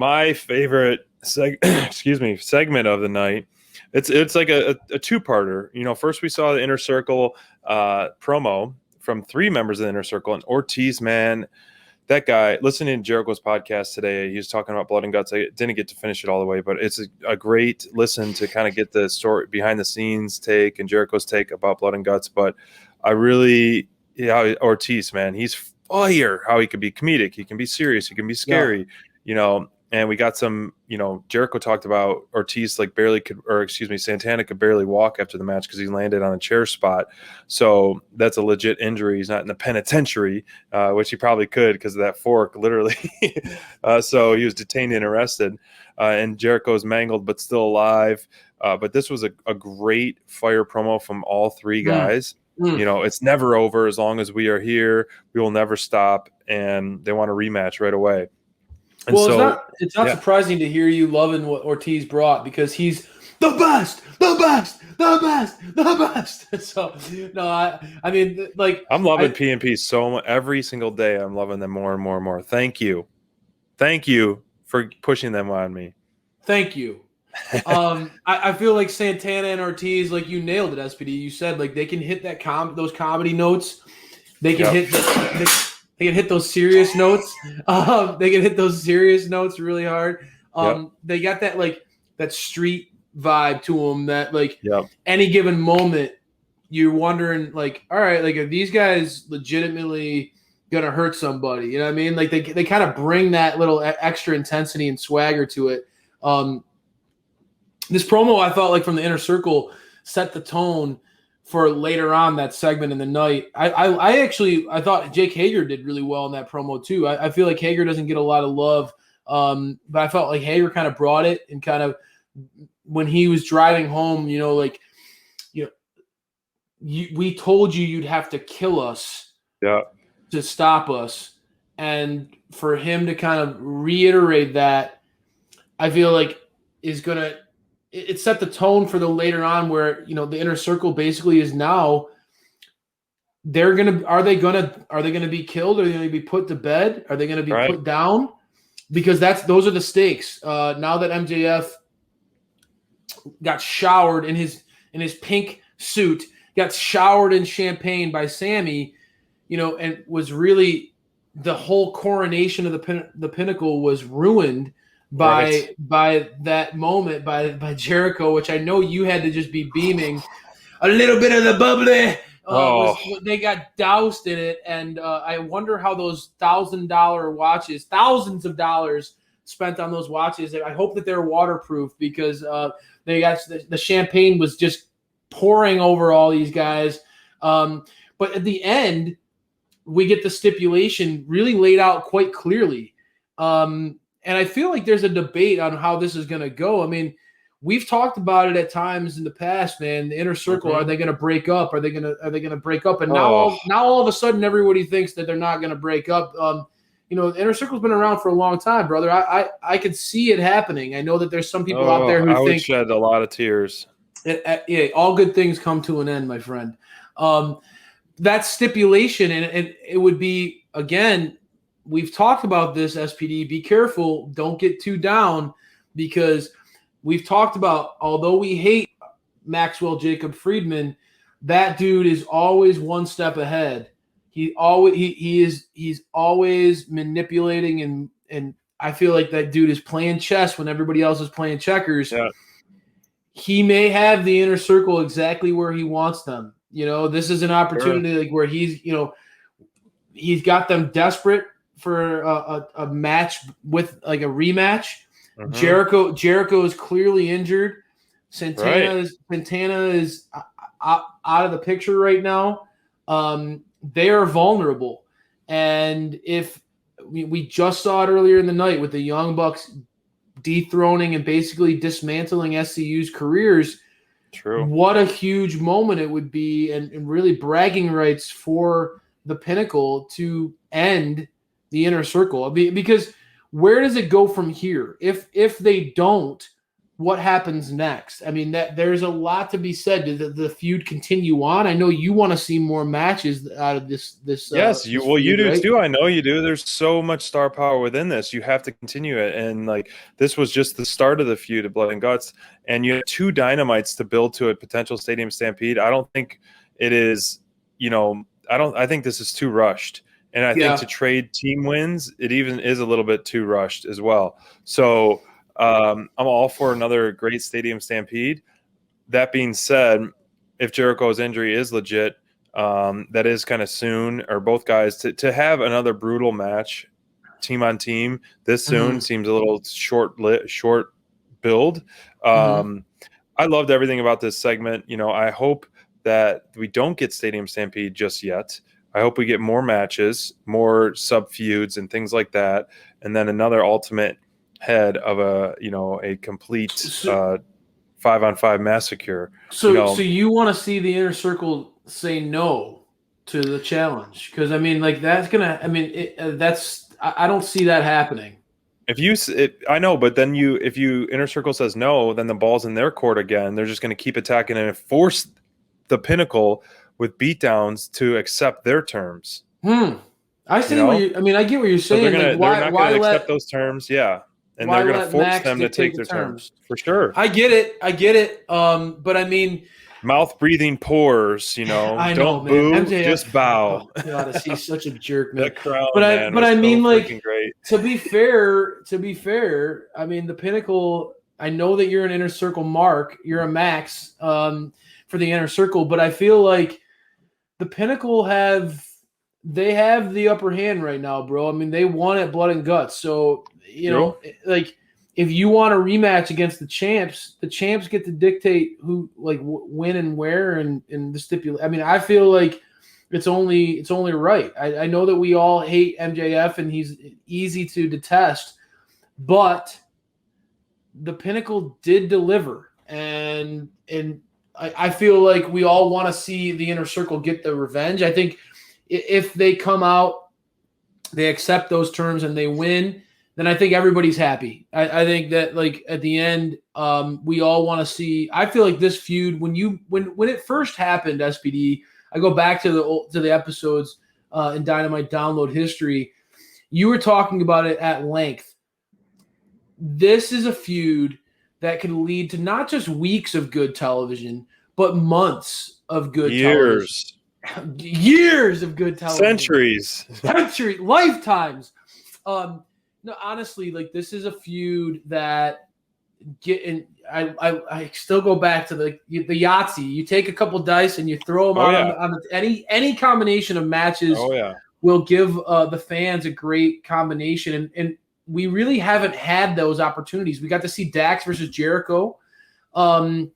my favorite segment of the night. It's like a two-parter. First we saw the Inner Circle promo from three members of the Inner Circle, and Ortiz, man, that guy. Listening to Jericho's podcast today, he was talking about Blood and Guts. I didn't get to finish it all the way, but it's a great listen to kind of get the story behind the scenes take and Jericho's take about Blood and Guts. But I really, Ortiz, man, he's fire. How he can be comedic, he can be serious, he can be scary, And we got some, Jericho talked about Ortiz Santana could barely walk after the match because he landed on a chair spot. So that's a legit injury. He's not in the penitentiary, which he probably could because of that fork, literally. So he was detained and arrested. And Jericho's mangled but still alive. But this was a great fire promo from all three guys. It's never over. As long as we are here, we will never stop. And they want a rematch right away. And it's not surprising to hear you loving what Ortiz brought because he's the best. So no, I mean, like I'm loving PNP so much every single day. I'm loving them more and more and more. Thank you for pushing them on me. Thank you. I feel like Santana and Ortiz, like you nailed it, SPD. You said like they can hit those comedy notes. They can They can hit those serious notes. They can hit those serious notes really hard. They got that street vibe to them that any given moment you're wondering like, all right, like are these guys legitimately gonna hurt somebody? You know what I mean? Like they kind of bring that little extra intensity and swagger to it. This promo I felt like from the Inner Circle set the tone for later on that segment in the night. I thought Jake Hager did really well in that promo too. I feel like Hager doesn't get a lot of love, but I felt like Hager kind of brought it and kind of when he was driving home, we told you you'd have to kill us to stop us. And for him to kind of reiterate that, I feel like it set the tone for the later on where, the Inner Circle basically is now are they gonna be killed? Are they gonna be put to bed? Are they gonna be put down? Because those are the stakes. Now that MJF got showered in his pink suit, got showered in champagne by Sammy, and was really the whole coronation of the Pinnacle was ruined by that moment by Jericho, which I know you had to just be beaming. A little bit of the bubbly. They got doused in it, and I wonder how those $1,000 watches, thousands of dollars spent on those watches. I hope that they're waterproof because they got the champagne was just pouring over all these guys. But at the end, we get the stipulation really laid out quite clearly. And I feel like there's a debate on how this is going to go. I mean, we've talked about it at times in the past, man. The Inner Circle, Are they going to break up? Are they going to break up? And now all of a sudden, everybody thinks that they're not going to break up. The Inner Circle's been around for a long time, brother. I could see it happening. I know that there's some people out there who think I would shed a lot of tears. All good things come to an end, my friend. That stipulation, and it would be again. We've talked about this, SPD. Be careful. Don't get too down because we've talked about, although we hate Maxwell Jacob Friedman, that dude is always one step ahead. He's always manipulating and I feel like that dude is playing chess when everybody else is playing checkers. Yeah. He may have the Inner Circle exactly where he wants them. This is an opportunity where he's got them desperate for a match with like a rematch. Jericho is clearly injured. Santana is out of the picture right now. They are vulnerable, and if we just saw it earlier in the night with the Young Bucks dethroning and basically dismantling SCU's careers. True. What a huge moment it would be, and really bragging rights for the Pinnacle to end the Inner Circle. Because where does it go from here? If they don't, what happens next? I mean, that there's a lot to be said. Did the feud continue on? I know you want to see more matches out of this. Yes, this you feud, do right? too. I know you do. There's so much star power within this. You have to continue it. And like this was just the start of the feud of Blood and Guts, and you have 2 Dynamites to build to a potential Stadium Stampede. I don't think it is. I think this is too rushed. And I think to trade team wins, it even is a little bit too rushed as well. So I'm all for another great Stadium Stampede. That being said, if Jericho's injury is legit, that is kind of soon, or both guys to have another brutal match, team on team this soon seems a little short build. I loved everything about this segment. I hope that we don't get Stadium Stampede just yet. I hope we get more matches, more sub feuds and things like that, and then another ultimate head of a complete 5-on-5 massacre. So you want to see the Inner Circle say no to the challenge? Because I mean, like that's gonna. I mean, I don't see that happening. I know, but then if Inner Circle says no, then the ball's in their court again. They're just going to keep attacking and force the Pinnacle with beatdowns to accept their terms. I see I mean, I get what you're saying. So they're not going to accept those terms. Yeah. And they're going to force Max them to take their terms. For sure. I get it. But I mean, mouth breathing pores, I don't know, boo, MJF, just bow. Oh, God, he's such a jerk, man. That crowd, but I mean, like, great. to be fair, I mean, the Pinnacle, I know that you're an Inner Circle mark, you're a Max for the Inner Circle, but I feel like the Pinnacle have the upper hand right now, bro. I mean, they won at Blood and Guts. So, like, if you want a rematch against the champs get to dictate who, like, when and where and the stipulation. I mean, I feel like it's only right. I know that we all hate MJF and he's easy to detest, but the Pinnacle did deliver, and I feel like we all want to see the Inner Circle get the revenge. I think if they come out, they accept those terms and they win, then I think everybody's happy. I think that, like, at the end, we all want to see. I feel like this feud, when it first happened, SPD, I go back to the episodes in Dynamite download history. You were talking about it at length. This is a feud that can lead to not just weeks of good television, but months of good television. Years of good television. Centuries, lifetimes. No, honestly, like, this is a feud that I still go back to the Yahtzee. You take a couple dice and you throw them on any combination of matches. Will give the fans a great combination, and we really haven't had those opportunities. We got to see Dax versus Jericho, we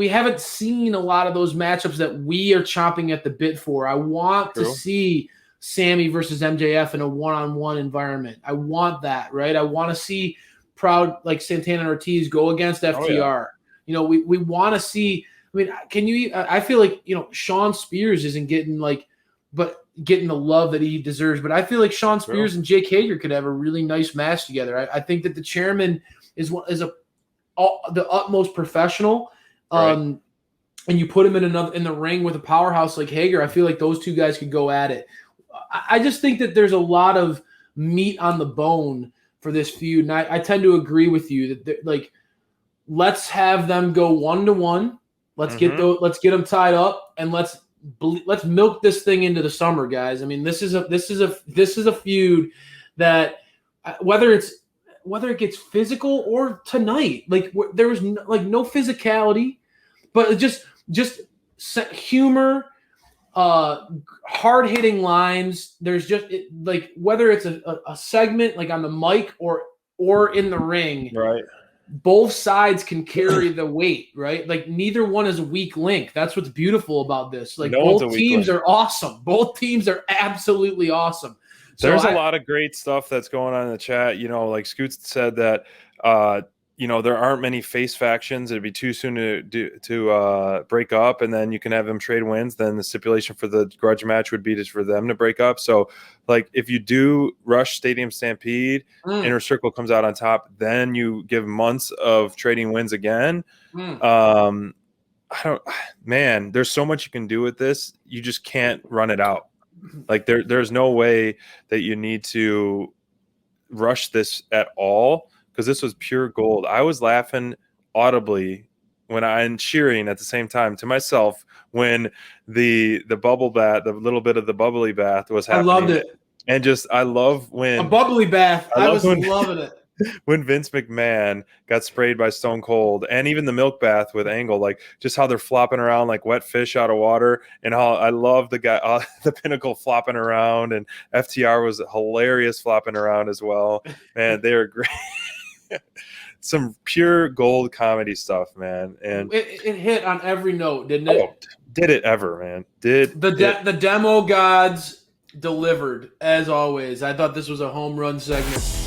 haven't seen a lot of those matchups that we are chomping at the bit for. I want to see Sammy versus MJF in a one-on-one environment. I want that, right? I want to see proud, like, Santana and Ortiz go against FTR. We want to see. I mean, I feel like, Shawn Spears isn't getting the love that he deserves, but I feel like Shawn Spears and Jake Hager could have a really nice match together. I think that the chairman is the utmost professional. And you put him in the ring with a powerhouse like Hager, I feel like those two guys could go at it. I just think that there's a lot of meat on the bone for this feud, and I tend to agree with you that let's have them go 1-1. Let's get them tied up, and let's milk this thing into the summer, guys. I mean, this is a feud that whether it gets physical or tonight, there was no physicality, but just humor. Hard-hitting lines. There's just whether it's a segment like on the mic or in the ring, right? Both sides can carry the weight, right? Like, neither one is a weak link. That's what's beautiful about this. Both teams are awesome. Both teams are absolutely awesome. There's a lot of great stuff that's going on in the chat. Like Scoots said that there aren't many face factions. It'd be too soon to break up, and then you can have them trade wins. Then the stipulation for the grudge match would be just for them to break up. So, like, if you do Rush Stadium Stampede, Inner Circle comes out on top, then you give months of trading wins again. There's so much you can do with this. You just can't run it out. Like, there's no way that you need to rush this at all, because this was pure gold. I was laughing audibly and cheering at the same time to myself when the bubble bath, the little bit of the bubbly bath was happening. I loved it. And I love when a bubbly bath. I was loving it. When Vince McMahon got sprayed by Stone Cold, and even the milk bath with Angle, like just how they're flopping around like wet fish out of water, and how I love the guy, the Pinnacle flopping around, and FTR was hilarious flopping around as well. Man, they are great. Some pure gold comedy stuff, man. And it hit on every note, didn't it? Oh, did it ever, man? The demo gods delivered as always. I thought this was a home run segment.